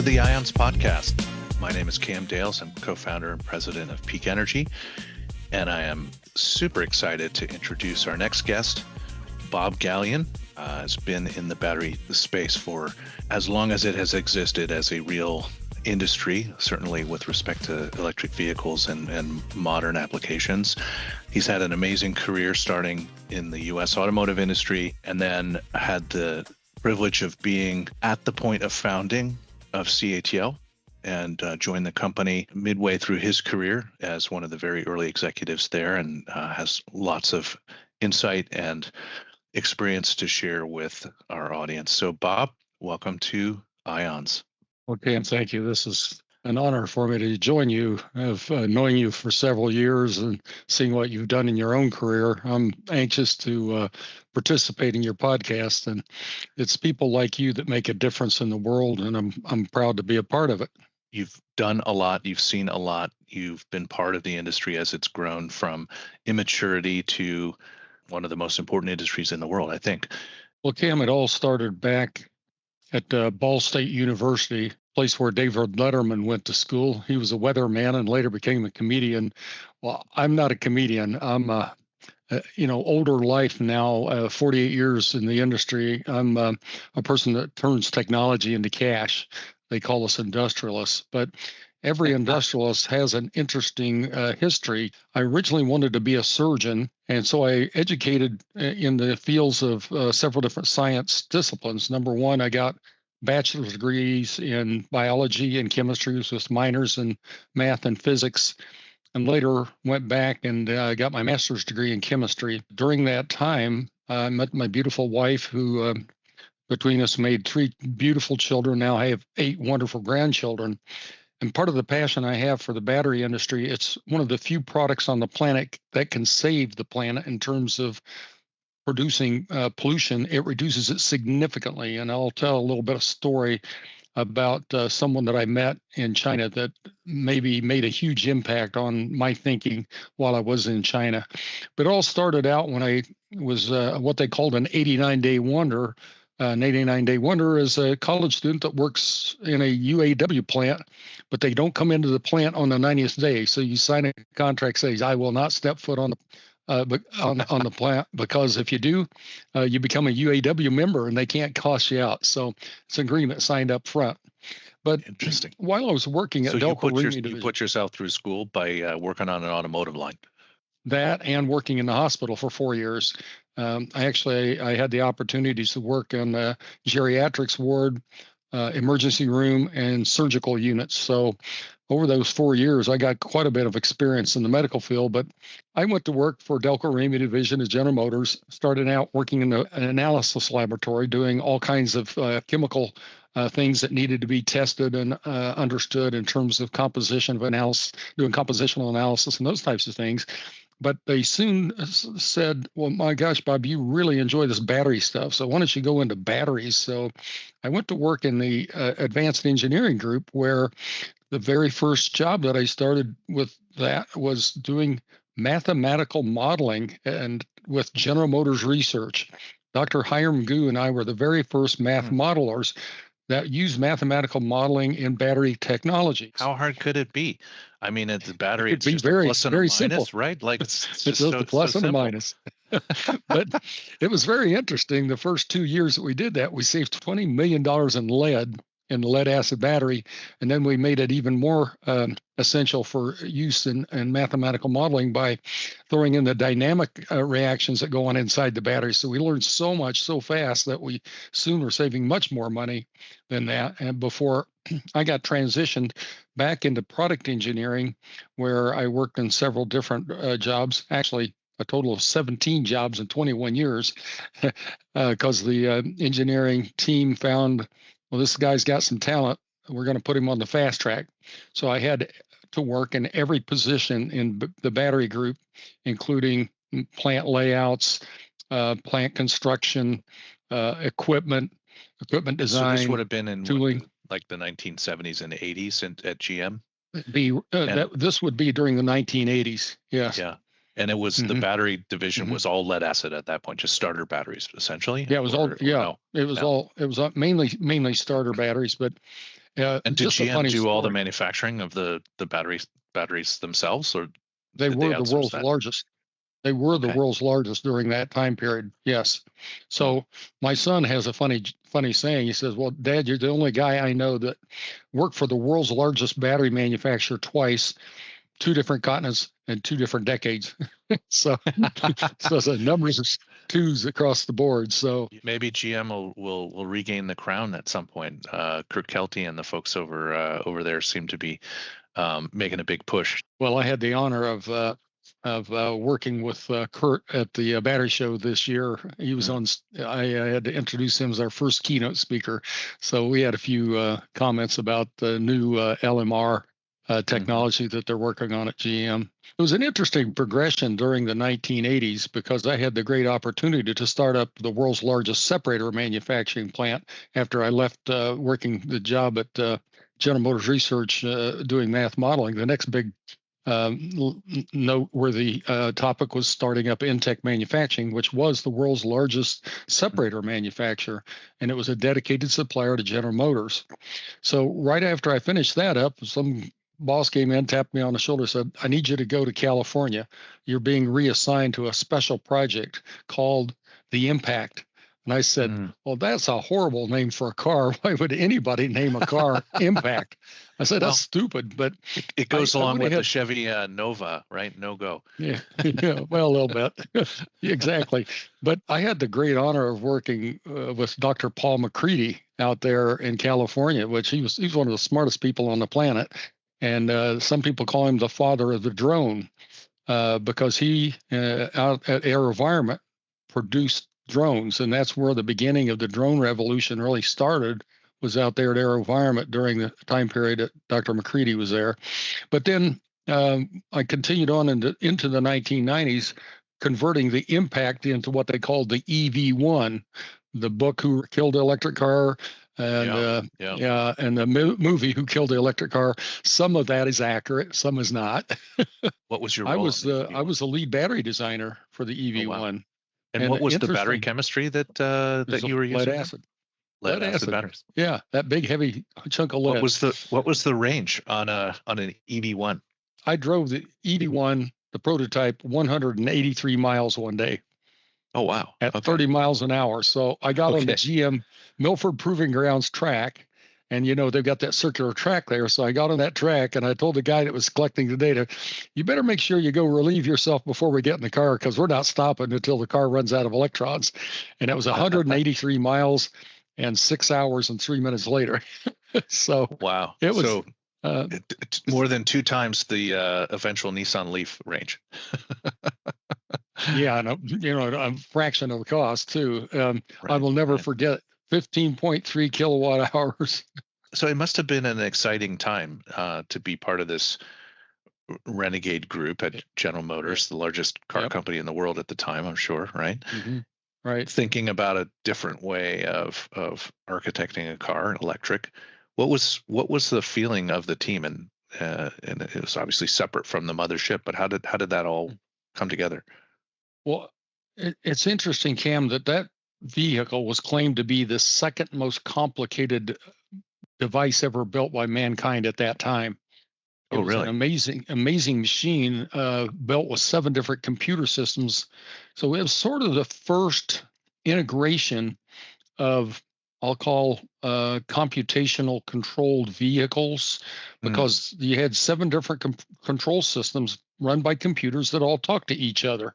the IONS podcast. My name is Cam Dales. I'm co-founder and president of Peak Energy, and I am super excited to introduce our next guest. Bob Galyen has been in the battery space for as long as it has existed as a real industry, certainly with respect to electric vehicles and modern applications. He's had an amazing career starting in the U.S. automotive industry, and then had the privilege of being at the point of founding of CATL and joined the company midway through his career as one of the very early executives there, and has lots of insight and experience to share with our audience. So Bob, welcome to IONS. Okay, and thank you. This is an honor for me to join you. Of knowing you for several years and seeing what you've done in your own career. I'm anxious to participate in your podcast, and it's people like you that make a difference in the world, and I'm proud to be a part of it. You've done a lot, you've seen a lot, you've been part of the industry as it's grown from immaturity to one of the most important industries in the world, I think. Well, Cam, it all started back at Ball State University, place where David Letterman went to school. He was a weatherman and later became a comedian. Well, I'm not a comedian. I'm older life now, 48 years in the industry. I'm a person that turns technology into cash. They call us industrialists, but every industrialist has an interesting history. I originally wanted to be a surgeon, and so I educated in the fields of several different science disciplines. Number one, I got bachelor's degrees in biology and chemistry with minors in math and physics, and later went back and got my master's degree in chemistry. During that time, I met my beautiful wife, who between us made 3 beautiful children. Now I have 8 wonderful grandchildren. And part of the passion I have for the battery industry, it's one of the few products on the planet that can save the planet in terms of producing pollution. It reduces it significantly. And I'll tell a little bit of story about someone that I met in China that maybe made a huge impact on my thinking while I was in China. But it all started out when I was what they called an 89-day wonder. An 89-day wonder is a college student that works in a UAW plant, but they don't come into the plant on the 90th day. So you sign a contract that says, I will not step foot on the plant, because if you do, you become a UAW member and they can't toss you out. So it's an agreement signed up front. But interesting. While I was working at Delco, you put yourself through school by working on an automotive line. That and working in the hospital for 4 years. I had the opportunities to work on the geriatrics ward, emergency room, and surgical units. So over those 4 years, I got quite a bit of experience in the medical field. But I went to work for Delco Ramey Division of General Motors, started out working in an analysis laboratory, doing all kinds of chemical things that needed to be tested and understood in terms of composition of analysis, doing compositional analysis and those types of things. But they soon said, well, my gosh, Bob, you really enjoy this battery stuff, so why don't you go into batteries? So I went to work in the advanced engineering group, where the very first job that I started with that was doing mathematical modeling and with General Motors research. Dr. Hiram Gu and I were the very first math modelers that use mathematical modeling in battery technology. How hard could it be? I mean, it's a battery. It could be very, very simple, right? Like it's just the plus and the minus. But it was very interesting. The first 2 years that we did that, we saved $20 million in lead in the lead acid battery, and then we made it even more essential for use in mathematical modeling by throwing in the dynamic reactions that go on inside the battery. So we learned so much so fast that we soon were saving much more money than that. And before I got transitioned back into product engineering, where I worked in several different jobs, actually a total of 17 jobs in 21 years, because the engineering team found, well, this guy's got some talent. We're going to put him on the fast track. So I had to work in every position in the battery group, including plant layouts, plant construction, equipment design. So this would have been in tooling, like the 1970s and 80s at GM? This would be during the 1980s, yes. Yeah. And it was the battery division was all lead acid at that point, just starter batteries essentially. Yeah, it was all. Yeah, no? It was all. It was mainly starter batteries, but And did Just a GM funny do all the story. manufacturing of the batteries themselves, or They did they were the outsource world's that? largest. They were the Okay. world's largest during that time period. Yes. Hmm. So my son has a funny saying. He says, "Well, Dad, you're the only guy I know that worked for the world's largest battery manufacturer twice, two different continents, and two different decades." So, so the numbers are twos across the board. So, Maybe GM will regain the crown at some point. Kirk Kelty and the folks over there seem to be making a big push. well, I had the honor of working with Kurt at the battery show this year. He was Mm, on. I had to introduce him as our first keynote speaker. So we had a few comments about the new LMR mhm, technology that they're working on at GM. It was an interesting progression during the 1980s because I had the great opportunity to start up the world's largest separator manufacturing plant after I left working the job at General Motors Research doing math modeling. The next big noteworthy topic was starting up Intech Manufacturing, which was the world's largest mm. separator manufacturer, and it was a dedicated supplier to General Motors. So right after I finished that up, some boss came in, tapped me on the shoulder, said, "I need you to go to California. You're being reassigned to a special project called the Impact." And I said, Mm. "Well, that's a horrible name for a car. Why would anybody name a car Impact?" I said, "That's Well, stupid." But it I, goes I along went with the ahead. Chevy Nova, right? No go. Yeah, yeah, well, a little bit. Exactly. But I had the great honor of working with Dr. Paul McCready out there in California, which he's one of the smartest people on the planet. And some people call him the father of the drone because he out at AeroVironment produced drones, and that's where the beginning of the drone revolution really started. Was out there at AeroVironment during the time period that Dr. McCready was there. But then I continued on into the 1990s, converting the Impact into what they called the EV1, the book Who Killed the Electric Car, and Yeah, yeah. yeah, and the movie Who Killed the Electric Car. Some of that is accurate, some is not. What was your role in the I EV1? was the lead battery designer for the Oh, wow. EV1, And and what was the battery interesting chemistry that is you were lead using there? acid. Lead Lead acid acid. batteries. Yeah, that big heavy chunk of What lead. was the range on an EV1? I drove the EV1, the prototype, 183 miles one day Oh, wow. at Okay. 30 miles an hour. So I got on the Okay. GM Milford Proving Grounds track, and they've got that circular track there. So I got on that track, and I told the guy that was collecting the data, "You better make sure you go relieve yourself before we get in the car because we're not stopping until the car runs out of electrons." And it was 183 miles and 6 hours and 3 minutes later. So Wow. it was. So Uh, it's more than two times the eventual Nissan Leaf range. Yeah, and a fraction of the cost too. I Right, will never right. forget 15.3 kilowatt hours. So it must have been an exciting time to be part of this renegade group at General Yeah. Motors, the largest car Yep. company in the world at the time, I'm sure, right? Hmm. Right. Thinking about a different way of architecting a car, electric. What was the feeling of the team? And it was obviously separate from the mothership, but how did that all come together? Well, it's interesting, Cam, that vehicle was claimed to be the second most complicated device ever built by mankind at that time. It Oh, was an really? amazing machine built with 7 different computer systems. So it was sort of the first integration of, I'll call, computational controlled vehicles, Mm. because you had 7 different control systems run by computers that all talk to each other.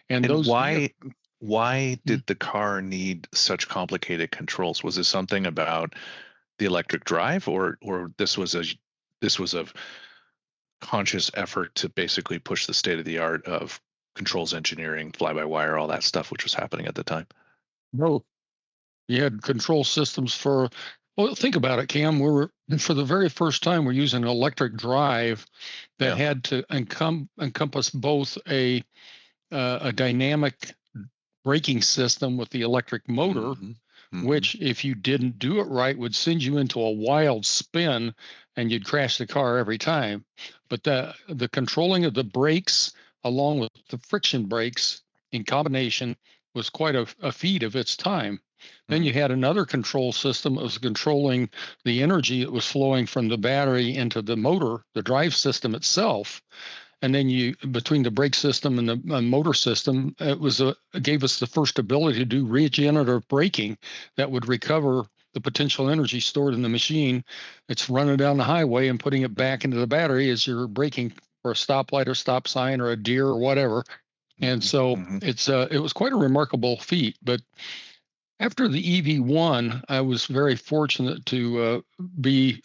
And And those vehicles, why did the car need such complicated controls? Was it something about the electric drive, or this was a conscious effort to basically push the state of the art of controls engineering, fly by wire, all that stuff, which was happening at the time? no, you had control systems for, well, think about it, Cam. For the very first time, we're using an electric drive that Yeah. had to encompass both a dynamic braking system with the electric motor, Hmm. Hmm. which, if you didn't do it right, would send you into a wild spin and you'd crash the car every time. But the controlling of the brakes along with the friction brakes in combination was quite a feat of its time. Then Mhm. you had another control system that was controlling the energy that was flowing from the battery into the motor, the drive system itself. And then you, between the brake system and the motor system, it gave us the first ability to do regenerative braking that would recover the potential energy stored in the machine. It's running down the highway and putting it back into the battery as you're braking for a stoplight or stop sign or a deer or whatever. And Mhm. so Mhm. it was quite a remarkable feat. But after the EV1, I was very fortunate to be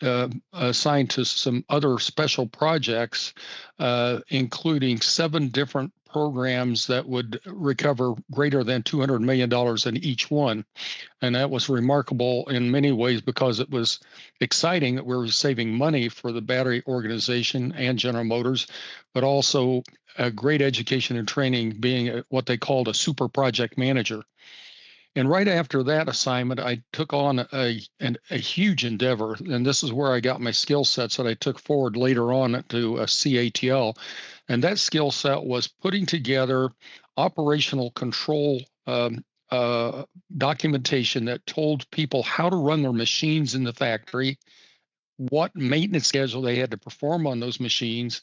assigned to some other special projects, including 7 different programs that would recover greater than $200 million in each one. And that was remarkable in many ways because it was exciting that we were saving money for the battery organization and General Motors, but also a great education and training, being what they called a super project manager. And right after that assignment, I took on a huge endeavor, and this is where I got my skill sets that I took forward later on to CATL. And that skill set was putting together operational control documentation that told people how to run their machines in the factory, what maintenance schedule they had to perform on those machines,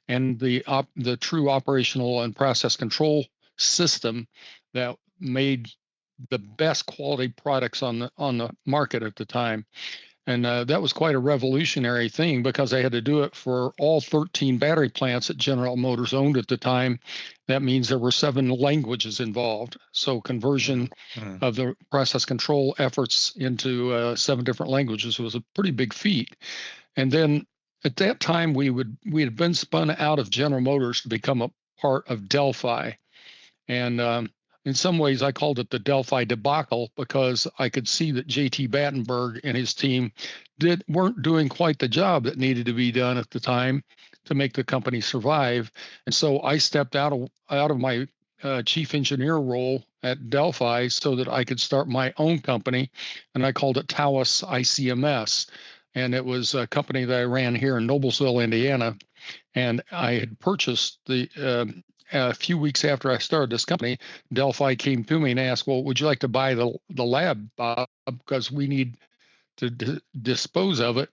and the true operational and process control system that made the best quality products on the market at the time. And that was quite a revolutionary thing because I had to do it for all 13 battery plants that General Motors owned at the time. That means there were 7 languages involved. So conversion Mhm. of the process control efforts into 7 different languages was a pretty big feat. And then at that time, we had been spun out of General Motors to become a part of Delphi. And in some ways, I called it the Delphi debacle because I could see that JT Battenberg and his team weren't doing quite the job that needed to be done at the time to make the company survive. And so I stepped out of my chief engineer role at Delphi so that I could start my own company, and I called it Taos ICMS. And it was a company that I ran here in Noblesville, Indiana, and I had purchased a few weeks after I started this company. Delphi came to me and asked, "Well, would you like to buy the lab, Bob? Because we need to dispose of it,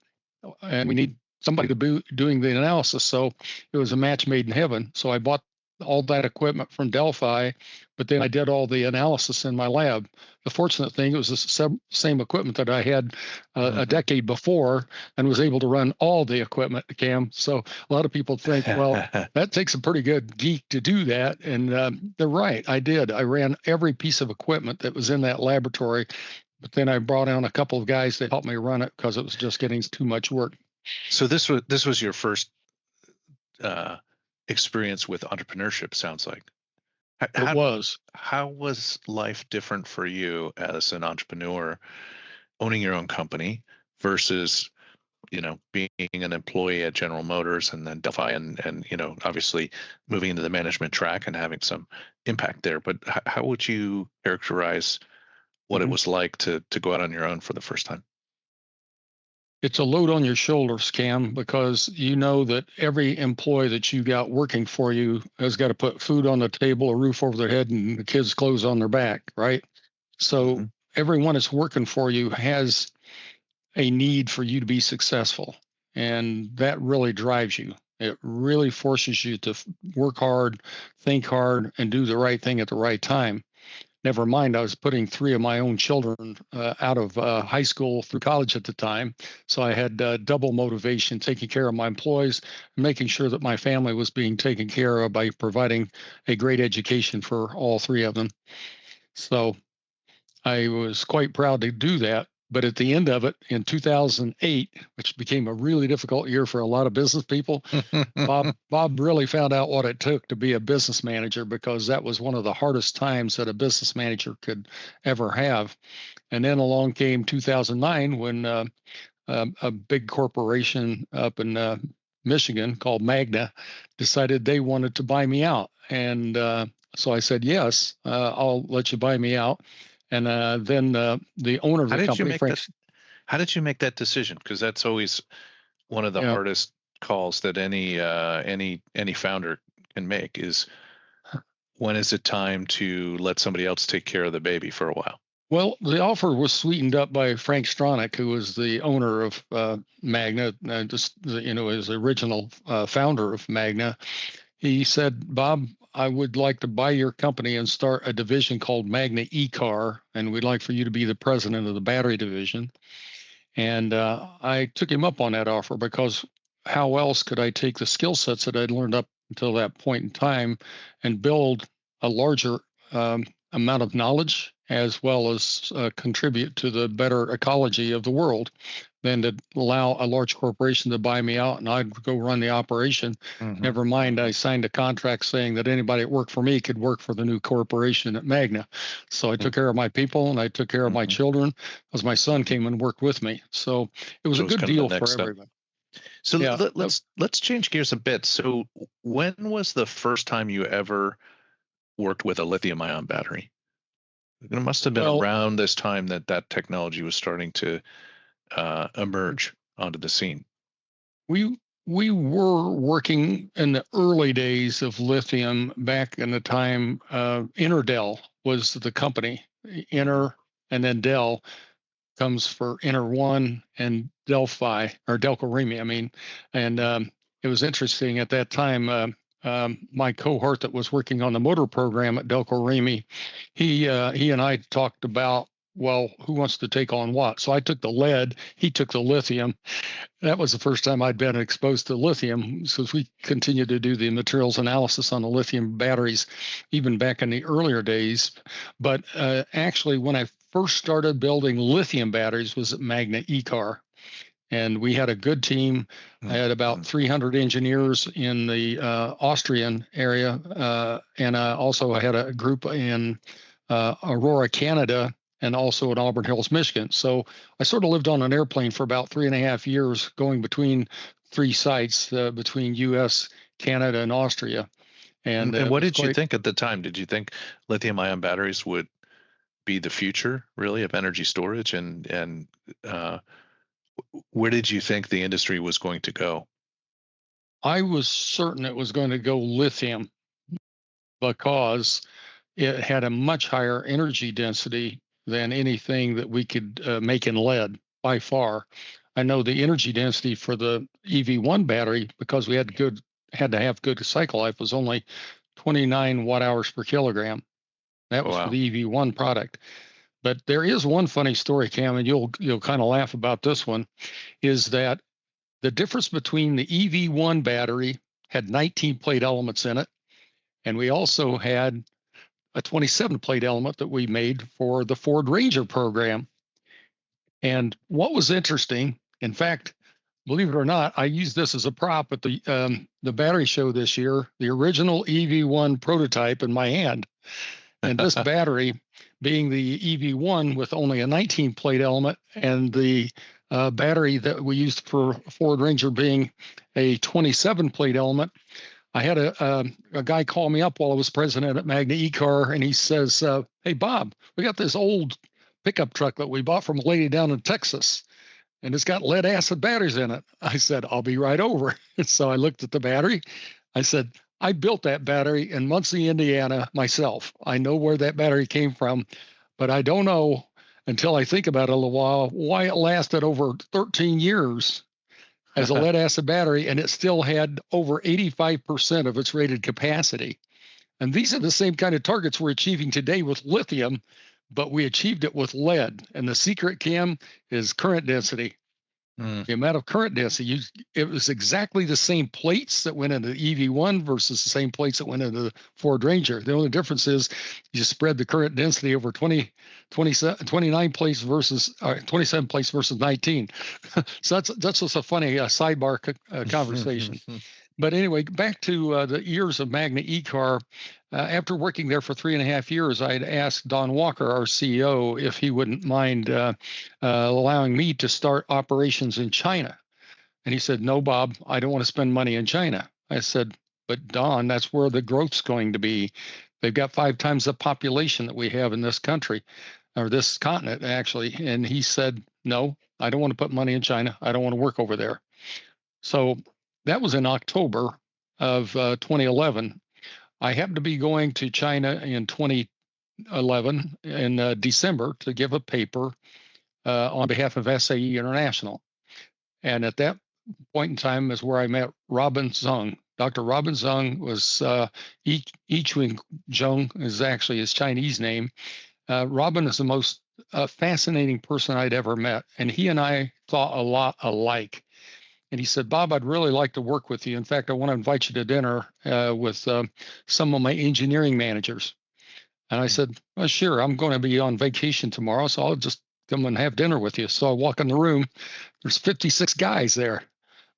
and we need somebody to be doing the analysis." So it was a match made in heaven. So I bought all that equipment from Delphi, but then I did all the analysis in my lab. The fortunate thing, it was the same equipment that I had a Mhm. decade before and was able to run all the equipment, Cam. So a lot of people think, well, that takes a pretty good geek to do that. And they're right. I did. I ran every piece of equipment that was in that laboratory, but then I brought on a couple of guys that helped me run it because it was just getting too much work. So this was your first uh, experience with entrepreneurship. Sounds like. How, It how was. how was life different for you as an entrepreneur, owning your own company versus being an employee at General Motors and then Delphi and obviously moving into the management track and having some impact there. But how would you characterize what it Mhm. was like to go out on your own for the first time? It's a load on your shoulders, Cam, because you know that every employee that you got working for you has got to put food on the table, a roof over their head, and the kids' clothes on their back, right? So Hmm. everyone that's working for you has a need for you to be successful. And that really drives you. It really forces you to work hard, think hard, and do the right thing at the right time. Never mind, I was putting 3 of my own children out of high school through college at the time. So I had double motivation, taking care of my employees and making sure that my family was being taken care of by providing a great education for all 3 of them. So I was quite proud to do that. But at the end of it, in 2008, which became a really difficult year for a lot of business people, Bob really found out what it took to be a business manager because that was one of the hardest times that a business manager could ever have. And then along came 2009 when a big corporation up in Michigan called Magna decided they wanted to buy me out. And so I said, yes, I'll let you buy me out. And then the owner of How the did you company, make Frank, that? How did you make that decision? Because that's always one of the yeah, hardest calls that any founder can make is when is it time to let somebody else take care of the baby for a while? Well, the offer was sweetened up by Frank Stronach, who was the owner of Magna, his original founder of Magna. He said, Bob, I would like to buy your company and start a division called Magna E-Car, and we'd like for you to be the president of the battery division. And I took him up on that offer because how else could I take the skill sets that I'd learned up until that point in time and build a larger amount of knowledge as well as contribute to the better ecology of the world than to allow a large corporation to buy me out and I'd go run the operation. Mm-hmm. Never mind, I signed a contract saying that anybody that worked for me could work for the new corporation at Magna. So I took care of my people and I took care of my children as my son came and worked with me. So it was a good deal for everyone. So yeah, let's change gears a bit. So when was the first time you ever worked with a lithium ion battery? It must have been around this time that technology was starting to emerge onto the scene. We were working in the early days of lithium back in the time. Interdel was the company. Inter and then Dell comes for Inter One and Delphi or Delco-Remy. I mean, and it was interesting at that time. My cohort that was working on the motor program at Delco-Remy, he and I talked about, well, who wants to take on what? So I took the lead, he took the lithium. That was the first time I'd been exposed to lithium. So we continued to do the materials analysis on the lithium batteries, even back in the earlier days. But actually, when I first started building lithium batteries was at Magna E-Car. And we had a good team. I had about 300 engineers in the Austrian area. And also I had a group in Aurora, Canada, and also in Auburn Hills, Michigan. So I sort of lived on an airplane for about 3.5 years, going between three sites, between U.S., Canada, and Austria. And what did you think at the time? Did you think lithium-ion batteries would be the future, really, of energy storage? And where did you think the industry was going to go? I was certain it was going to go lithium because it had a much higher energy density than anything that we could make in lead by far. I know the energy density for the EV1 battery, because we had to have good cycle life, was only 29 watt hours per kilogram. That was for the EV1 product. But there is one funny story, Cam, and you'll kind of laugh about this one, is that the difference between the EV1 battery had 19 plate elements in it, and we also had a 27 plate element that we made for the Ford Ranger program. And what was interesting, in fact, believe it or not, I used this as a prop at the battery show this year, the original EV1 prototype in my hand. And this battery being the EV1 with only a 19 plate element, and the battery that we used for Ford Ranger being a 27 plate element. I had a guy call me up while I was president at Magna E-Car, and he says, hey, Bob, we got this old pickup truck that we bought from a lady down in Texas, and it's got lead acid batteries in it. I said, I'll be right over. So I looked at the battery. I said, I built that battery in Muncie, Indiana myself. I know where that battery came from, but I don't know until I think about it a little while why it lasted over 13 years as a lead acid battery, and it still had over 85% of its rated capacity. And these are the same kind of targets we're achieving today with lithium, but we achieved it with lead. And the secret, Cam, is current density. The amount of current density, it was exactly the same plates that went into the EV1 versus the same plates that went into the Ford Ranger. The only difference is you spread the current density over 29 plates versus 27 plates versus 19. So that's just a funny sidebar conversation. But anyway, back to the years of Magna E-Car. After working there for 3.5 years, I had asked Don Walker, our CEO, if he wouldn't mind allowing me to start operations in China. And he said, no, Bob, I don't want to spend money in China. I said, but Don, that's where the growth's going to be. They've got 5 times the population that we have in this country, or this continent, actually. And he said, no, I don't want to put money in China. I don't want to work over there. So that was in October of 2011. I happened to be going to China in 2011 in December to give a paper on behalf of SAE International. And at that point in time is where I met Robin Zeng. Dr. Robin Zeng was Yichun Zheng is actually his Chinese name. Robin is the most fascinating person I'd ever met, and he and I thought a lot alike. And he said, Bob, I'd really like to work with you. In fact, I want to invite you to dinner with some of my engineering managers. And I said, well, sure, I'm going to be on vacation tomorrow, so I'll just come and have dinner with you. So I walk in the room, there's 56 guys there.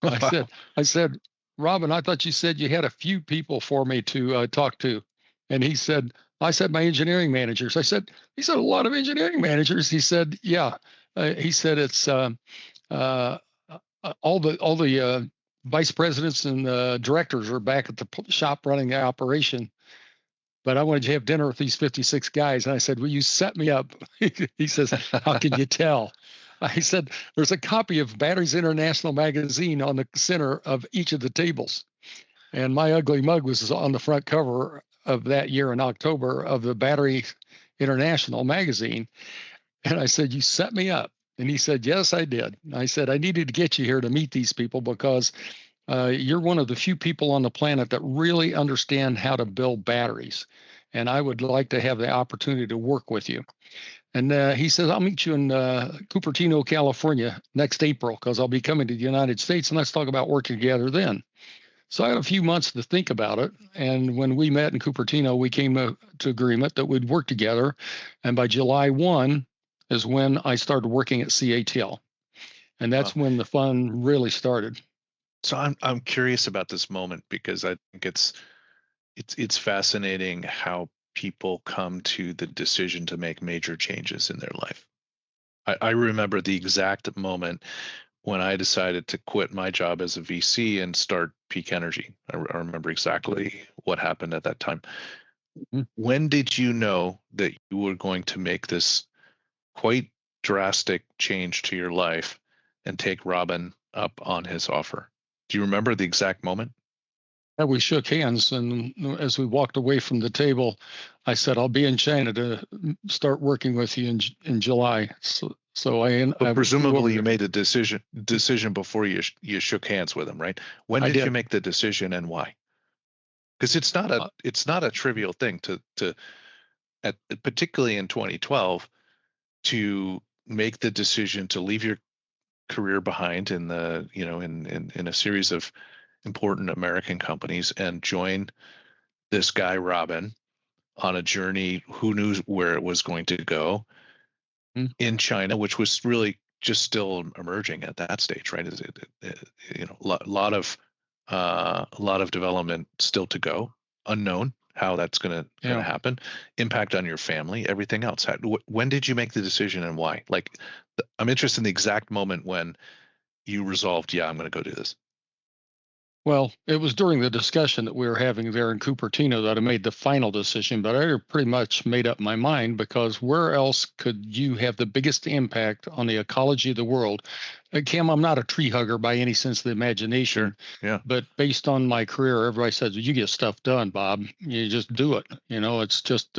I said, Robin, I thought you said you had a few people for me to talk to. And he said, I said, my engineering managers. I said, he said, a lot of engineering managers. He said, yeah. He said, it's all the vice presidents and directors are back at the shop running the operation. But I wanted to have dinner with these 56 guys. And I said, will you set me up? He says, how can you tell? I said, there's a copy of Batteries International magazine on the center of each of the tables. And my ugly mug was on the front cover of that year in October of the Battery International magazine. And I said, you set me up. And he said, yes, I did. I said, I needed to get you here to meet these people because you're one of the few people on the planet that really understand how to build batteries. And I would like to have the opportunity to work with you. And he says, I'll meet you in Cupertino, California next April because I'll be coming to the United States and let's talk about working together then. So I had a few months to think about it. And when we met in Cupertino, we came to agreement that we'd work together. And by July 1 is when I started working at CATL. And that's when the fun really started. So I'm curious about this moment because I think it's fascinating how people come to the decision to make major changes in their life. I remember the exact moment when I decided to quit my job as a VC and start Peak Energy. I remember exactly what happened at that time. Mm-hmm. When did you know that you were going to make this quite drastic change to your life and take Robin up on his offer? Do you remember the exact moment? And we shook hands, and as we walked away from the table, I said, "I'll be in China to start working with you in July." So I presumably you made a decision before you shook hands with him, right? When did you make the decision and why? Because it's not a trivial thing to particularly in 2012 to make the decision to leave your career behind in the in a series of important American companies and join this guy Robin on a journey who knew where it was going to go in China, which was really just still emerging at that stage, right? A lot of development still to go, unknown how that's going to happen, impact on your family, everything else. When did you make the decision and why? Like, I'm interested in the exact moment when you resolved, yeah, I'm going to go do this. Well, it was during the discussion that we were having there in Cupertino that I made the final decision, but I pretty much made up my mind because where else could you have the biggest impact on the ecology of the world? Cam, I'm not a tree hugger by any sense of the imagination, but based on my career, everybody says, you get stuff done, Bob. You just do it. It's just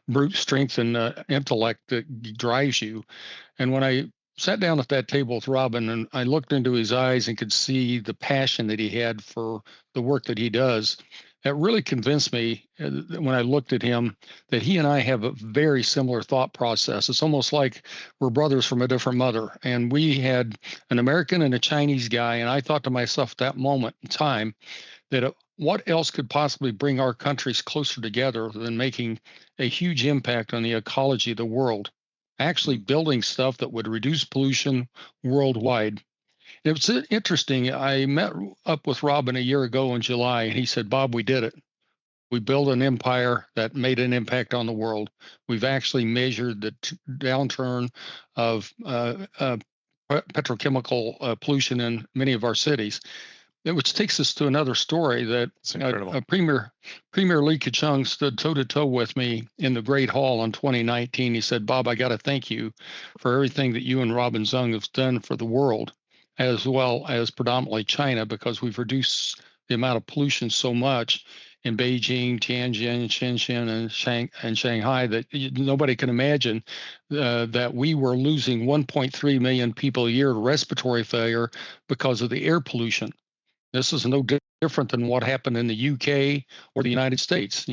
brute strength and intellect that drives you. And when I sat down at that table with Robin and I looked into his eyes and could see the passion that he had for the work that he does. That really convinced me when I looked at him that he and I have a very similar thought process. It's almost like we're brothers from a different mother. And we had an American and a Chinese guy. And I thought to myself at that moment in time that what else could possibly bring our countries closer together than making a huge impact on the ecology of the world? Actually building stuff that would reduce pollution worldwide. It was interesting. I met up with Robin a year ago in July, and he said, Bob, we did it. We built an empire that made an impact on the world. We've actually measured the downturn of petrochemical pollution in many of our cities. Which takes us to another story that Premier Li Keqiang stood toe-to-toe with me in the Great Hall in 2019. He said, Bob, I got to thank you for everything that you and Robin Zeng have done for the world, as well as predominantly China, because we've reduced the amount of pollution so much. in Beijing, Tianjin, Shenzhen, and Shanghai that nobody can imagine that we were losing 1.3 million people a year to respiratory failure because of the air pollution. This is no different than what happened in the UK or the United States.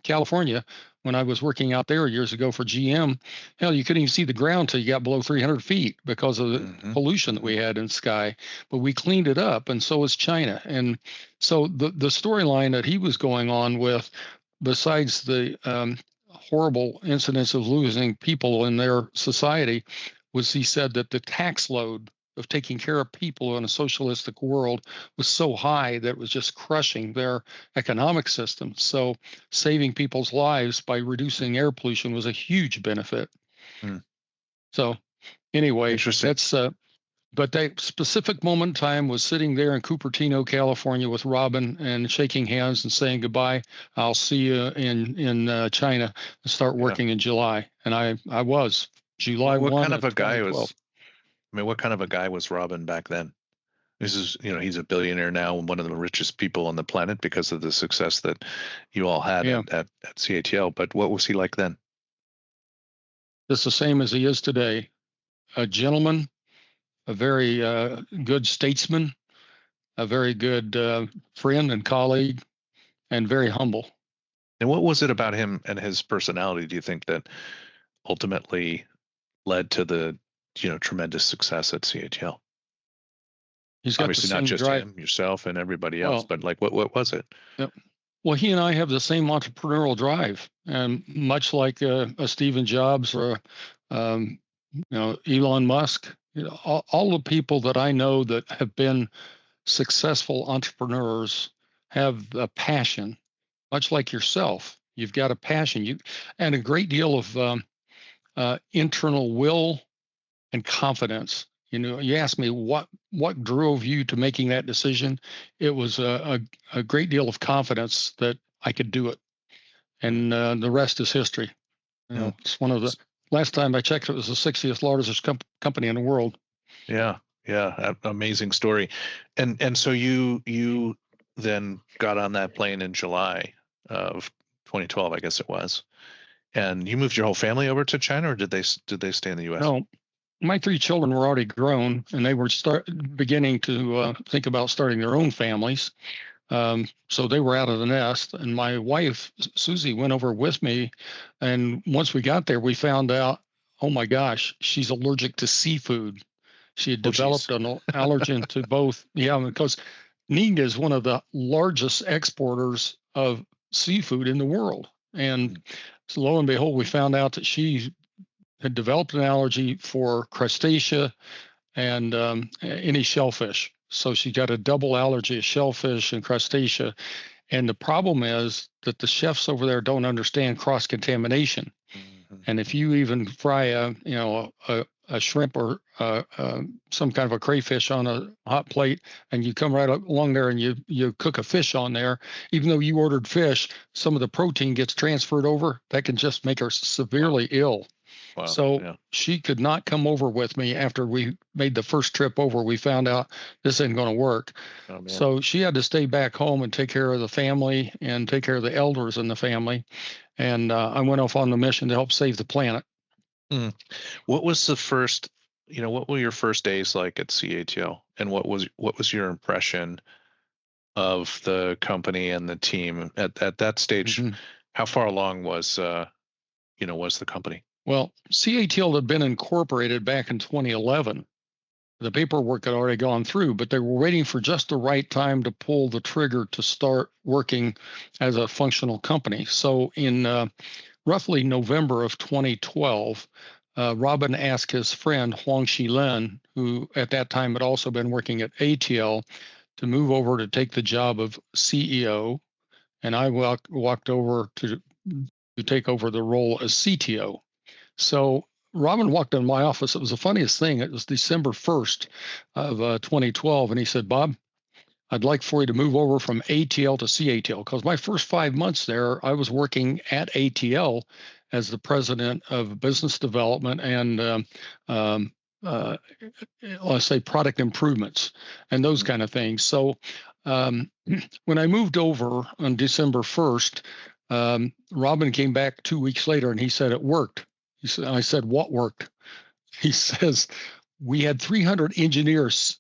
California, when I was working out there years ago for GM, hell, you couldn't even see the ground till you got below 300 feet because of the pollution that we had in the sky. But we cleaned it up, and so is China. And so the storyline that he was going on with, besides the horrible incidents of losing people in their society, was he said that the tax load of taking care of people in a socialistic world was so high that it was just crushing their economic system. So saving people's lives by reducing air pollution was a huge benefit. So anyway, that's but that specific moment in time was sitting there in Cupertino, California with Robin and shaking hands and saying goodbye. I'll see you in China and start working in July. And I was July 1. What kind of a guy was? I mean, what kind of a guy was Robin back then? This is, he's a billionaire now and one of the richest people on the planet because of the success that you all had at CATL. But what was he like then? Just the same as he is today. A gentleman, a very good statesman, a very good friend and colleague, and very humble. And what was it about him and his personality, do you think, that ultimately led to the tremendous success at CATL? He's got obviously not just him, yourself, and everybody else, but like what was it? Yep. Well, he and I have the same entrepreneurial drive, and much like a Stephen Jobs or Elon Musk, all the people that I know that have been successful entrepreneurs have a passion, much like yourself. You've got a passion, and a great deal of internal will and confidence. You asked me what drove you to making that decision. It was a great deal of confidence that I could do it, and the rest is history. It's one of the last time I checked, it was the 60th largest company in the world. Yeah, amazing story. And so you then got on that plane in July of 2012, I guess it was, and you moved your whole family over to China, or did they stay in the U.S.? No. My 3 children were already grown, and they were beginning to think about starting their own families. So they were out of the nest. And my wife, Susie, went over with me. And once we got there, we found out, oh my gosh, she's allergic to seafood. She had developed an allergen to both. Yeah, because Ning is one of the largest exporters of seafood in the world. And so lo and behold, we found out that she had developed an allergy for crustacea and any shellfish. So she got a double allergy of shellfish and crustacea. And the problem is that the chefs over there don't understand cross-contamination. And if you even fry a shrimp or some kind of a crayfish on a hot plate, and you come right along there and you cook a fish on there, even though you ordered fish, some of the protein gets transferred over. That can just make her severely ill. Wow. So she could not come over with me after we made the first trip over. We found out this ain't going to work. Oh, so she had to stay back home and take care of the family and take care of the elders in the family. And I went off on the mission to help save the planet. What was the first, what were your first days like at CATL? And what was your impression of the company and the team at that stage? How far along was the company? Well, CATL had been incorporated back in 2011. The paperwork had already gone through, but they were waiting for just the right time to pull the trigger to start working as a functional company. So in roughly November of 2012, Robin asked his friend Huang Shilin, who at that time had also been working at ATL, to move over to take the job of CEO, and I walked over to take over the role as CTO. So Robin walked in my office. It was the funniest thing. It was December 1st of 2012. And he said, Bob, I'd like for you to move over from ATL to CATL, because my first 5 months there, I was working at ATL as the president of business development and let's say product improvements and those kind of things. So When I moved over on December 1st, Robin came back 2 weeks later and he said it worked. I said, what worked? He says, we had 300 engineers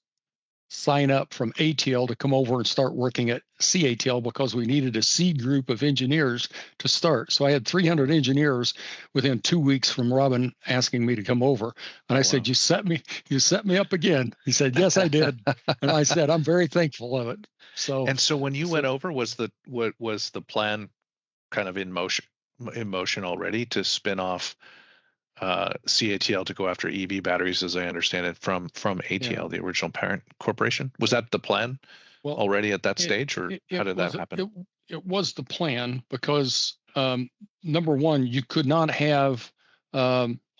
sign up from ATL to come over and start working at CATL because we needed a seed group of engineers to start. So I had 300 engineers within 2 weeks from Robin asking me to come over. And I said, you set me up again. He said, yes, I did. And I said, I'm very thankful of it. So, and so when you went over, was the plan kind of in motion already to spin off CATL to go after EV batteries, as I understand it, from ATL, the original parent corporation? Was that the plan already at that stage, or how did that happen? It was the plan because number one, you could not have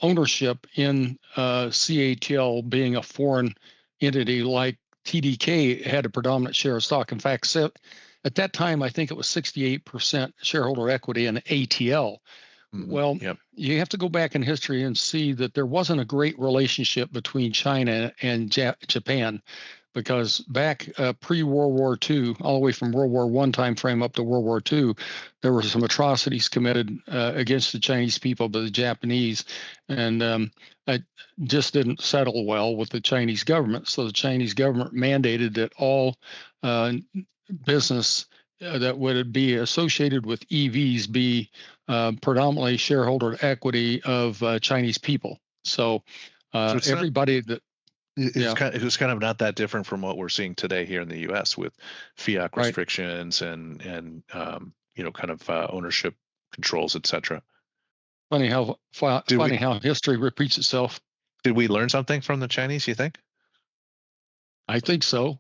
ownership in CATL being a foreign entity like TDK had a predominant share of stock. In fact, at that time, I think it was 68% shareholder equity in ATL. Well, you have to go back in history and see that there wasn't a great relationship between China and Japan, because back pre-World War II, all the way from World War I time frame up to World War II, there were some atrocities committed against the Chinese people by the Japanese, and it just didn't settle well with the Chinese government. So the Chinese government mandated that all business that would be associated with EVs be predominantly shareholder equity of Chinese people. So everybody that it was kind of not that different from what we're seeing today here in the U.S. with fiat restrictions and kind of ownership controls, etc. Funny how history repeats itself. Did we learn something from the Chinese, you think? I think so.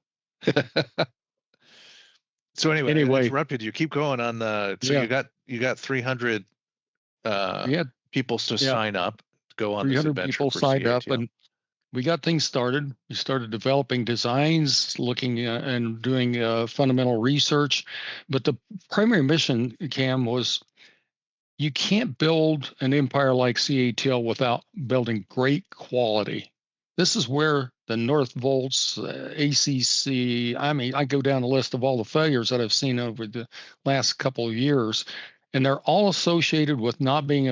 So anyway, I interrupted you. Keep going on the. So you got 300 people to sign up, go on this adventure. 300 people signed up, and we got things started. We started developing designs, looking and doing fundamental research. But the primary mission, Cam, was you can't build an empire like CATL without building great quality. This is where the Northvolts, ACC, I go down the list of all the failures that I've seen over the last couple of years, and they're all associated with not being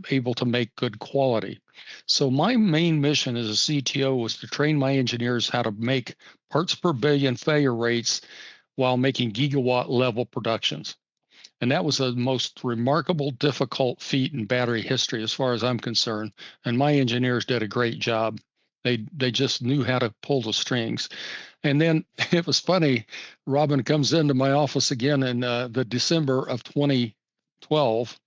able to make good quality. So my main mission as a CTO was to train my engineers how to make parts per billion failure rates while making gigawatt level productions. And that was the most remarkable, difficult feat in battery history as far as I'm concerned. And my engineers did a great job. They just knew how to pull the strings. And then it was funny, Robin comes into my office again in the December of 2012,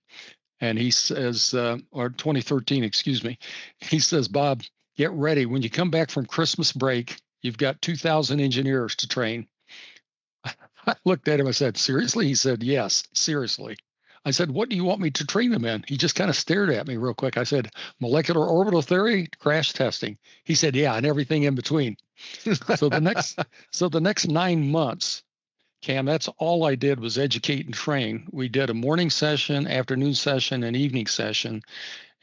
and he says, or 2013, excuse me. He says, Bob, get ready. When you come back from Christmas break, you've got 2,000 engineers to train. I looked at him, I said, seriously? He said, yes, seriously. I said, what do you want me to train them in? He just kind of stared at me real quick. I said, molecular orbital theory, crash testing. He said, yeah, and everything in between. So the next 9 months, Cam, that's all I did was educate and train. We did a morning session, afternoon session, and evening session,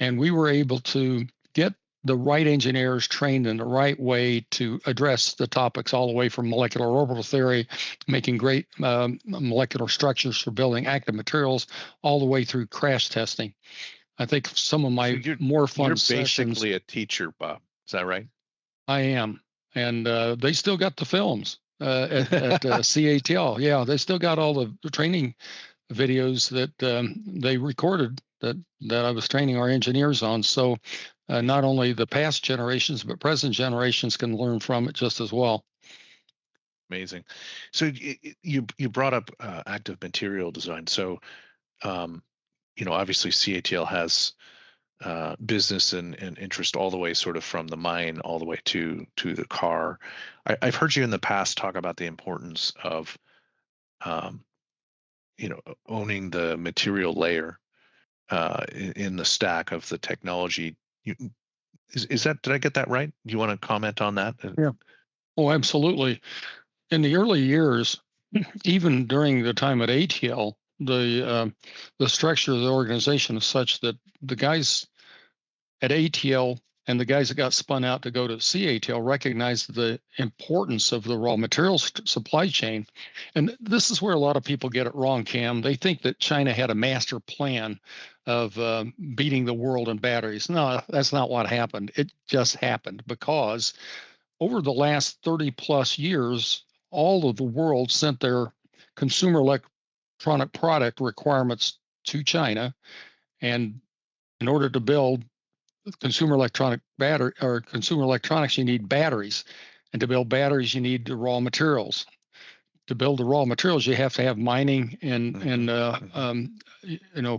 and we were able to get the right engineers trained in the right way to address the topics all the way from molecular orbital theory, making great molecular structures for building active materials, all the way through crash testing. I think some of my more fun sessions. You're basically a teacher, Bob. Is that right? I am. And they still got the films at CATL. Yeah, they still got all the training videos that they recorded that I was training our engineers on. So not only the past generations, but present generations can learn from it just as well. Amazing. So you brought up active material design. So, obviously CATL has business and interest all the way sort of from the mine all the way to the car. I've heard you in the past talk about the importance of, owning the material layer in the stack of the technology. Is that, did I get that right? Do you want to comment on that? Yeah. Oh, absolutely. In the early years, even during the time at ATL, the structure of the organization is such that the guys at ATL And the guys that got spun out to go to CATL recognized the importance of the raw materials supply chain. And this is where a lot of people get it wrong, Cam. They think that China had a master plan of beating the world in batteries. No, that's not what happened. It just happened because over the last 30 plus years, all of the world sent their consumer electronic product requirements to China. And in order to build consumer electronics, you need batteries, and to build batteries, you need the raw materials. To build the raw materials, you have to have mining and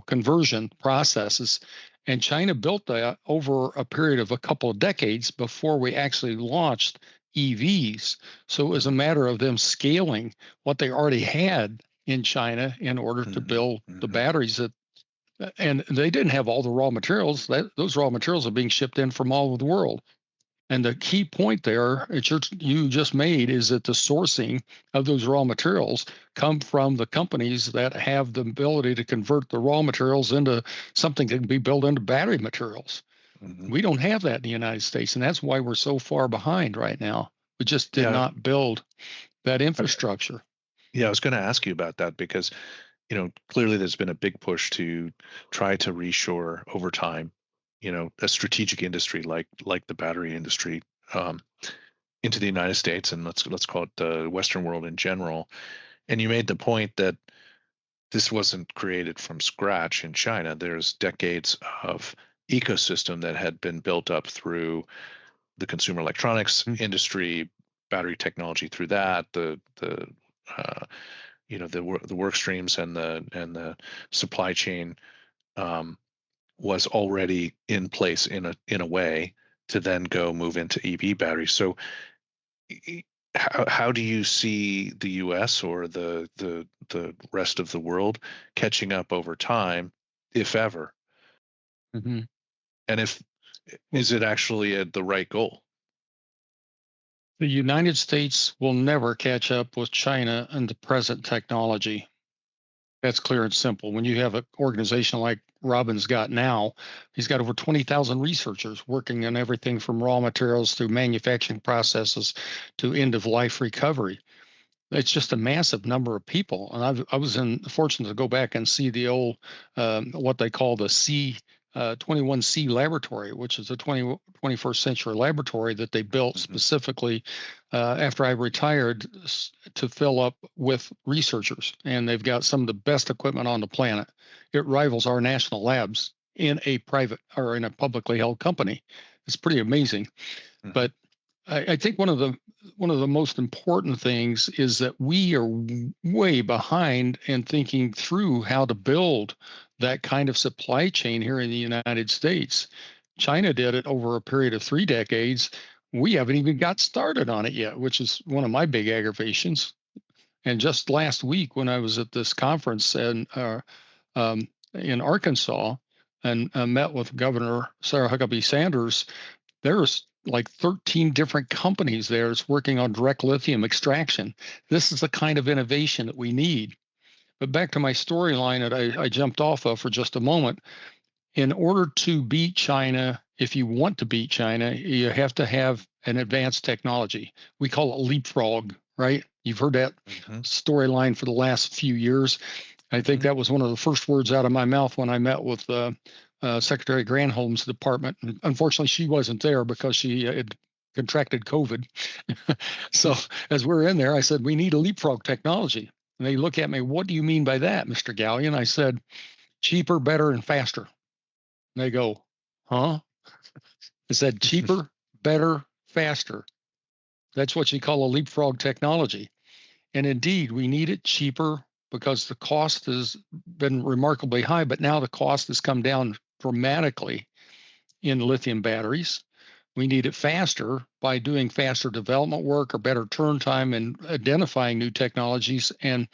conversion processes. And China built that over a period of a couple of decades before we actually launched EVs. So it was a matter of them scaling what they already had in China in order to build the batteries that. And they didn't have all the raw materials. Those raw materials are being shipped in from all over the world. And the key point there you just made is that the sourcing of those raw materials come from the companies that have the ability to convert the raw materials into something that can be built into battery materials. We don't have that in the United States, and that's why we're so far behind right now. We just did not build that infrastructure. Yeah, I was going to ask you about that because clearly there's been a big push to try to reshore over time, a strategic industry like the battery industry into the United States, and let's call it the Western world in general. And you made the point that this wasn't created from scratch in China. There's decades of ecosystem that had been built up through the consumer electronics industry, battery technology through that, the work streams and the supply chain was already in place in a way to then go move into EV batteries. So how do you see the US or the rest of the world catching up over time, if ever? And is it actually the right goal? The United States will never catch up with China in the present technology. That's clear and simple. When you have an organization like Robin's got now, he's got over 20,000 researchers working on everything from raw materials through manufacturing processes to end-of-life recovery. It's just a massive number of people. And I was fortunate to go back and see the old, what they call the 21C laboratory, which is a 21st century laboratory that they built specifically after I retired to fill up with researchers. And they've got some of the best equipment on the planet. It rivals our national labs in a private or in a publicly held company. It's pretty amazing. But I think one of the most important things is that we are way behind in thinking through how to build that kind of supply chain here in the United States. China did it over a period of 3 decades. We haven't even got started on it yet, which is one of my big aggravations. And just last week, when I was at this conference in Arkansas and met with Governor Sarah Huckabee Sanders, there's like 13 different companies there that's working on direct lithium extraction. This is the kind of innovation that we need. But back to my storyline that I jumped off of for just a moment. In order to beat China, if you want to beat China, you have to have an advanced technology. We call it leapfrog, right? You've heard that storyline for the last few years. I think that was one of the first words out of my mouth when I met with Secretary Granholm's department. Unfortunately, she wasn't there because she had contracted COVID. So as we're in there, I said, we need a leapfrog technology. And they look at me, what do you mean by that, Mr. Galyen? I said, cheaper, better, and faster. And they go, huh? I said, cheaper, better, faster. That's what you call a leapfrog technology. And indeed, we need it cheaper because the cost has been remarkably high, but now the cost has come down dramatically in lithium batteries. We need it faster by doing faster development work or better turn time and identifying new technologies and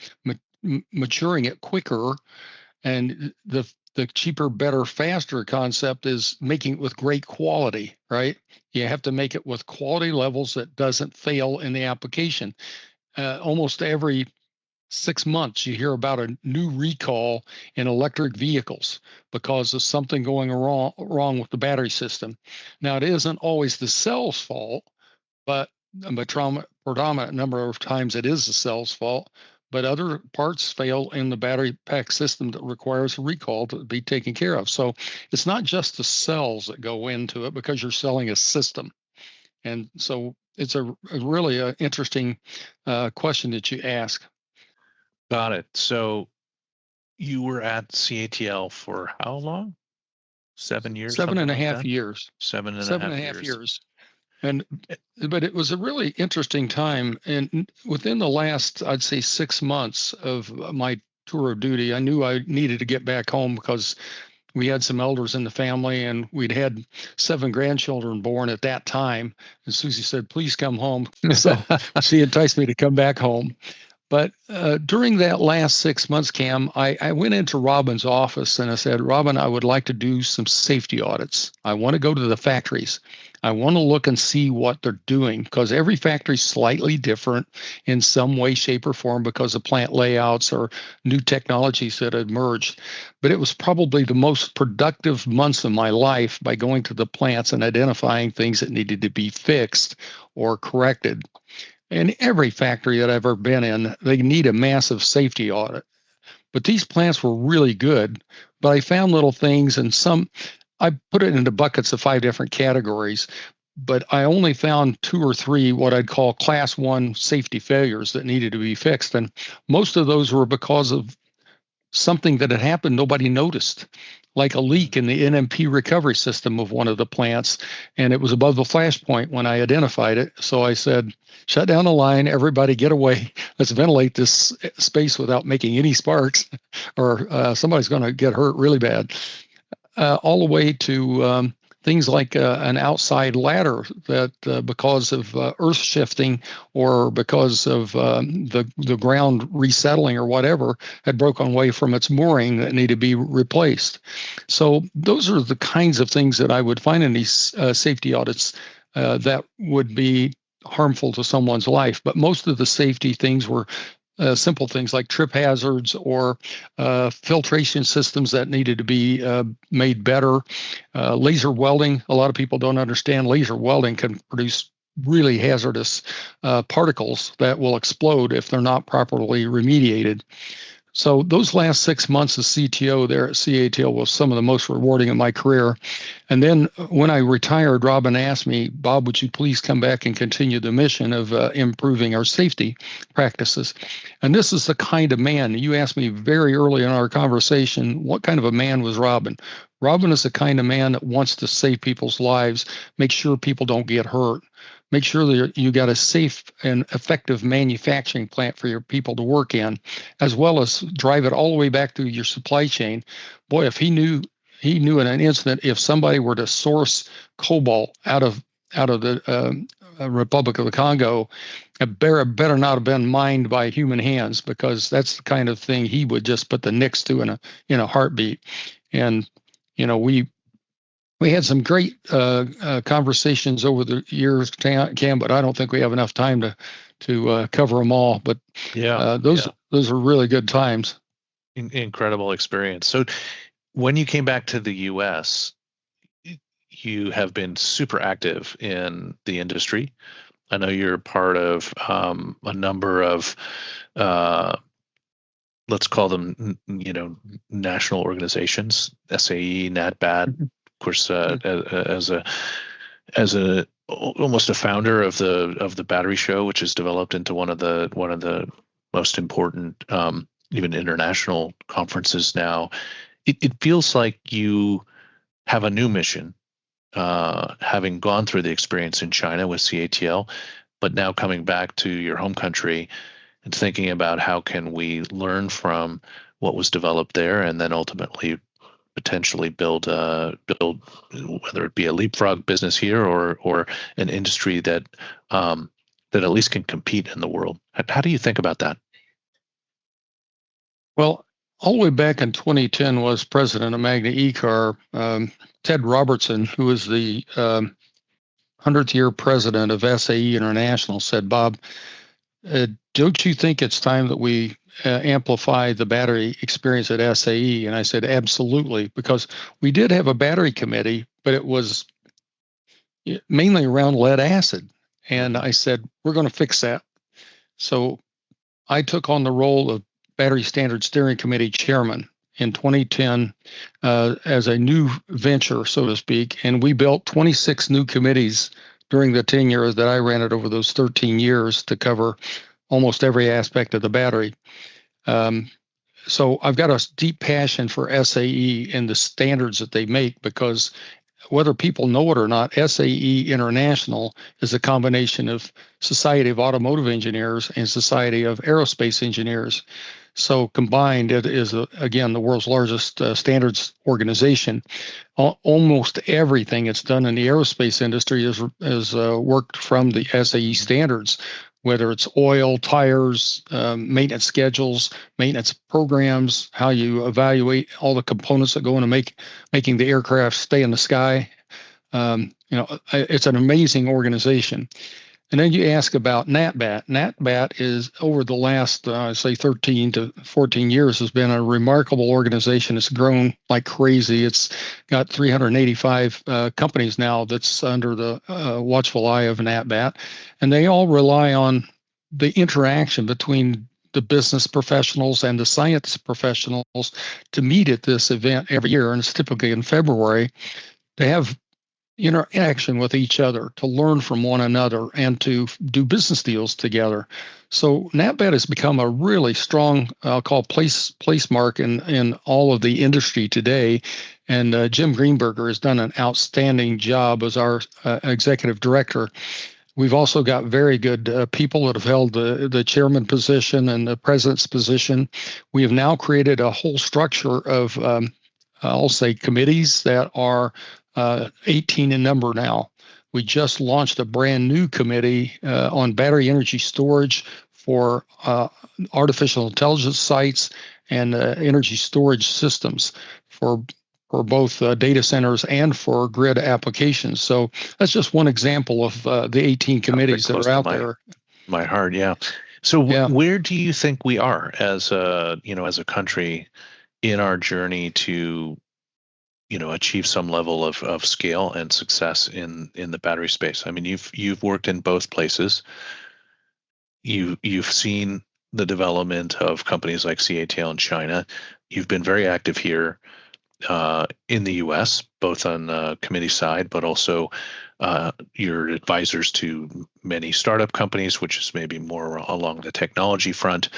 maturing it quicker. And the cheaper, better, faster concept is making it with great quality, right? You have to make it with quality levels that doesn't fail in the application. Almost every 6 months, you hear about a new recall in electric vehicles because of something going wrong with the battery system. Now, it isn't always the cell's fault, but a predominant number of times it is the cell's fault. But other parts fail in the battery pack system that requires a recall to be taken care of. So it's not just the cells that go into it because you're selling a system. And so it's a really interesting question that you ask. Got it. So you were at CATL for how long? 7 years, Seven something and a like half that? years. Seven and a Seven half and a half years. years. And but it was a really interesting time. And within the last, I'd say, 6 months of my tour of duty, I knew I needed to get back home because we had some elders in the family and we'd had 7 grandchildren born at that time. And Susie said, please come home. So she enticed me to come back home. But during that last 6 months, Cam, I went into Robin's office and I said, Robin, I would like to do some safety audits. I want to go to the factories. I want to look and see what they're doing because every factory is slightly different in some way, shape, or form because of plant layouts or new technologies that had emerged. But it was probably the most productive months of my life by going to the plants and identifying things that needed to be fixed or corrected. In every factory that I've ever been in, they need a massive safety audit. But these plants were really good. But I found little things, and I put it into buckets of 5 different categories. But I only found 2 or 3 what I'd call class 1 safety failures that needed to be fixed. And most of those were because of something that had happened nobody noticed, like a leak in the NMP recovery system of one of the plants, and it was above the flash point when I identified it. So I said, shut down the line, everybody get away, let's ventilate this space without making any sparks, or somebody's going to get hurt really bad. All the way to things like an outside ladder that because of earth shifting or because of the ground resettling or whatever had broken away from its mooring that needed to be replaced. So those are the kinds of things that I would find in these safety audits that would be harmful to someone's life. But most of the safety things were simple things like trip hazards or filtration systems that needed to be made better. Laser welding, a lot of people don't understand laser welding can produce really hazardous particles that will explode if they're not properly remediated. So those last 6 months of CTO there at CATL was some of the most rewarding in my career. And then when I retired, Robin asked me, Bob, would you please come back and continue the mission of improving our safety practices? And this is the kind of man, you asked me very early in our conversation, what kind of a man was Robin? Robin is the kind of man that wants to save people's lives, make sure people don't get hurt, make sure that you got a safe and effective manufacturing plant for your people to work in, as well as drive it all the way back through your supply chain. Boy, if he knew in an instant if somebody were to source cobalt out of the Republic of the Congo, it better not have been mined by human hands because that's the kind of thing he would just put the nix to in a heartbeat. And we had some great conversations over the years, Cam, but I don't think we have enough time to cover them all. But those are really good times. Incredible experience. So when you came back to the U.S., you have been super active in the industry. I know you're part of a number of let's call them, national organizations, SAE, NatBat. Of course, as a almost a founder of the battery show, which is developed into one of the most important even international conferences now. It feels like you have a new mission, having gone through the experience in China with CATL, but now coming back to your home country and thinking about how can we learn from what was developed there, and then ultimately potentially build whether it be a leapfrog business here or an industry that that at least can compete in the world. How do you think about that? Well, all the way back in 2010 was president of Magna E-Car, Ted Robertson, who was the 100th year president of SAE International, said, Bob, don't you think it's time that we amplify the battery experience at SAE? And I said, absolutely, because we did have a battery committee, but it was mainly around lead acid. And I said, we're going to fix that. So I took on the role of Battery Standard Steering Committee chairman in 2010 as a new venture, so to speak. And we built 26 new committees during the 10 years that I ran it over those 13 years to cover almost every aspect of the battery. So I've got a deep passion for SAE and the standards that they make, because whether people know it or not, SAE International is a combination of Society of Automotive Engineers and Society of Aerospace Engineers. So combined, it is, again, the world's largest standards organization. Almost everything it's done in the aerospace industry is worked from the SAE standards, whether it's oil, tires, maintenance schedules, maintenance programs, how you evaluate all the components that go into making the aircraft stay in the sky. It's an amazing organization. And then you ask about NatBat. NatBat is, over the last, say, 13 to 14 years, has been a remarkable organization. It's grown like crazy. It's got 385 companies now that's under the watchful eye of NatBat. And they all rely on the interaction between the business professionals and the science professionals to meet at this event every year. And it's typically in February. They have interaction with each other to learn from one another and to do business deals together. So NatBat has become a really strong, I'll call place mark in all of the industry today. And Jim Greenberger has done an outstanding job as our executive director. We've also got very good people that have held the chairman position and the president's position. We have now created a whole structure of, I'll say, committees that are 18 in number now. We just launched a brand new committee on battery energy storage for artificial intelligence sites and energy storage systems for both data centers and for grid applications. So that's just one example of the 18 committees that are out there. My heart, yeah. So where do you think we are as a country in our journey to achieve some level of scale and success in the battery space? I mean, you've worked in both places. You've seen the development of companies like CATL in China. You've been very active here in the U.S., both on the committee side, but also you're advisors to many startup companies, which is maybe more along the technology front,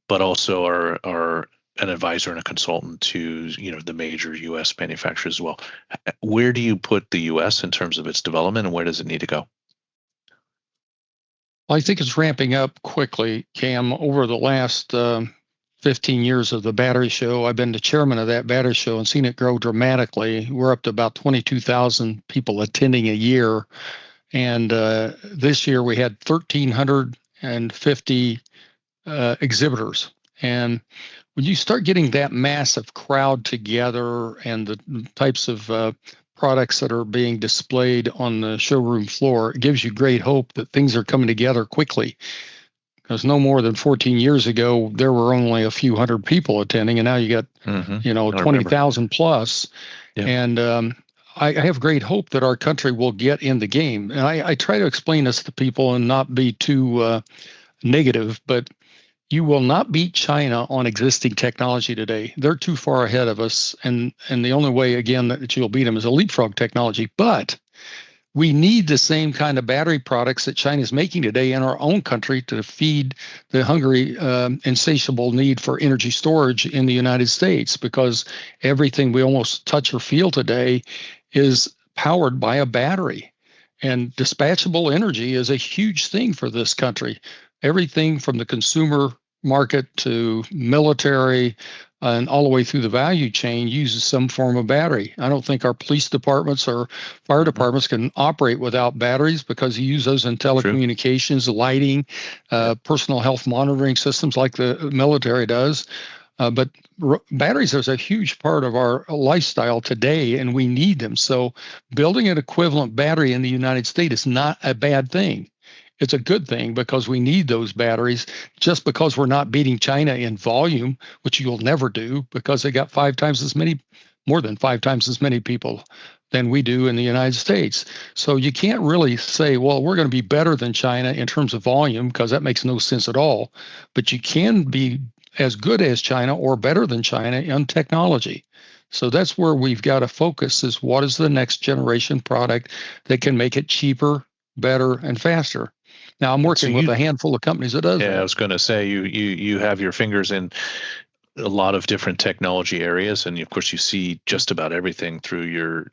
but also are an advisor and a consultant to the major U.S. manufacturers as well. Where do you put the U.S. in terms of its development, and where does it need to go? Well, I think it's ramping up quickly, Cam. Over the last 15 years of the battery show, I've been the chairman of that battery show and seen it grow dramatically. We're up to about 22,000 people attending a year. And this year we had 1,350 exhibitors. And when you start getting that massive crowd together and the types of products that are being displayed on the showroom floor, it gives you great hope that things are coming together quickly. Because no more than 14 years ago, there were only a few hundred people attending, and now you got 20,000 plus. Yeah. And I have great hope that our country will get in the game. And I try to explain this to people and not be too negative, but you will not beat China on existing technology today. They're too far ahead of us. And the only way, again, that you'll beat them is a leapfrog technology. But we need the same kind of battery products that China's making today in our own country to feed the hungry, insatiable need for energy storage in the United States, because everything we almost touch or feel today is powered by a battery. And dispatchable energy is a huge thing for this country. Everything from the consumer market to military and all the way through the value chain uses some form of battery. I don't think our police departments or fire departments can operate without batteries, because you use those in telecommunications, lighting, personal health monitoring systems like the military does. But batteries is a huge part of our lifestyle today, and we need them. So building an equivalent battery in the United States is not a bad thing. it's a good thing because we need those batteries. Just because we're not beating China in volume, which you'll never do because they got more than 5 times as many people than we do in the United States. So you can't really say, well, we're going to be better than China in terms of volume, because that makes no sense at all. But you can be as good as China or better than China in technology. So that's where we've got to focus, is what is the next generation product that can make it cheaper, better, and faster. Now, I'm working with a handful of companies that does that. Yeah, I was going to say, you have your fingers in a lot of different technology areas, and of course you see just about everything through your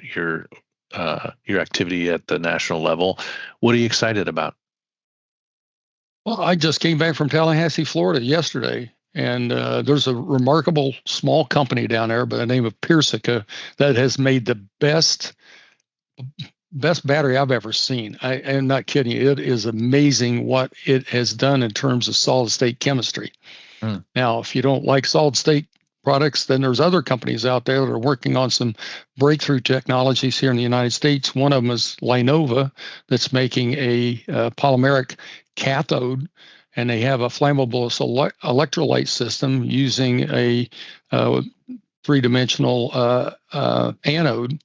activity at the national level. What are you excited about? Well, I just came back from Tallahassee, Florida yesterday, and there's a remarkable small company down there by the name of Persica that has made the best battery I've ever seen. I am not kidding you. It is amazing what it has done in terms of solid state chemistry. Now, if you don't like solid state products, then there's other companies out there that are working on some breakthrough technologies here in the United States. One of them is Linova, that's making a polymeric cathode, and they have a flammable electrolyte system using a three-dimensional anode.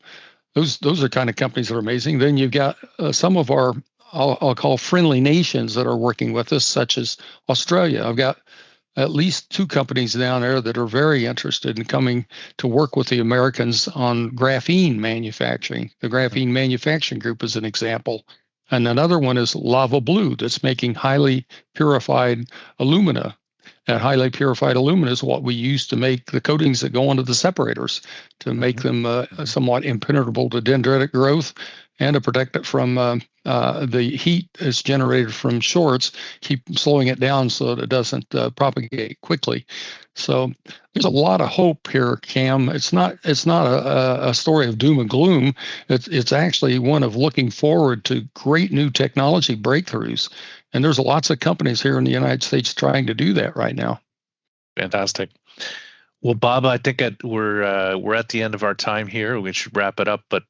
Those are kind of companies that are amazing. Then you've got some of our, I'll call friendly nations that are working with us, such as Australia. I've got at least 2 companies down there that are very interested in coming to work with the Americans on graphene manufacturing. The Graphene Manufacturing Group is an example. And another one is Lava Blue, that's making highly purified alumina. And highly purified alumina is what we use to make the coatings that go onto the separators, to make them somewhat impenetrable to dendritic growth, and to protect it from the heat that's generated from shorts, keep slowing it down so that it doesn't propagate quickly. So there's a lot of hope here, Cam. It's not a story of doom and gloom. It's actually one of looking forward to great new technology breakthroughs. And there's lots of companies here in the United States trying to do that right now. Fantastic. Well, Bob, I think we're at the end of our time here. We should wrap it up, but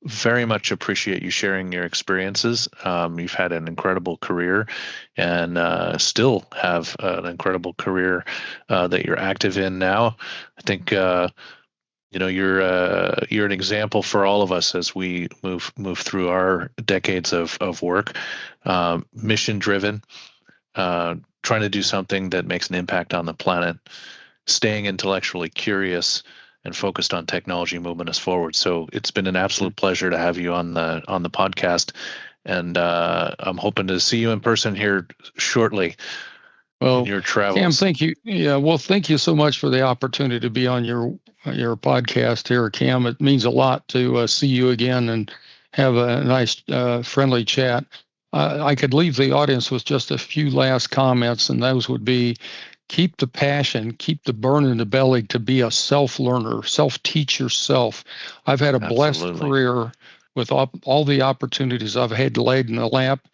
very much appreciate you sharing your experiences. You've had an incredible career, and still have an incredible career that you're active in now. I think you're an example for all of us as we move through our decades of work, mission driven, trying to do something that makes an impact on the planet, staying intellectually curious, and focused on technology moving us forward. So it's been an absolute pleasure to have you on the podcast, and I'm hoping to see you in person here shortly. Well, in your travels. Cam, thank you. Yeah, well, thank you so much for the opportunity to be on your podcast here, Cam. It means a lot to see you again and have a nice, friendly chat. I could leave the audience with just a few last comments, and those would be: keep the passion, keep the burn in the belly to be a self-learner, self-teach yourself. I've had a blessed career with all the opportunities I've had laid in the lap.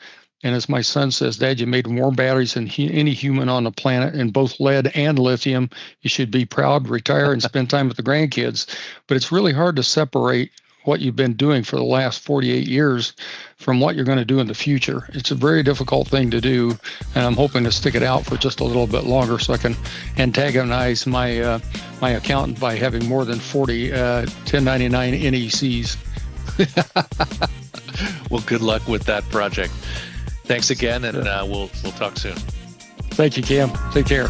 And as my son says, Dad, you made more batteries than any human on the planet in both lead and lithium. You should be proud, retire, and spend time with the grandkids. But it's really hard to separate what you've been doing for the last 48 years from what you're going to do in the future. It's a very difficult thing to do, and I'm hoping to stick it out for just a little bit longer so I can antagonize my accountant by having more than 40 1099 NECs. Well, good luck with that project. Thanks again, and we'll talk soon. Thank you, Cam. Take care.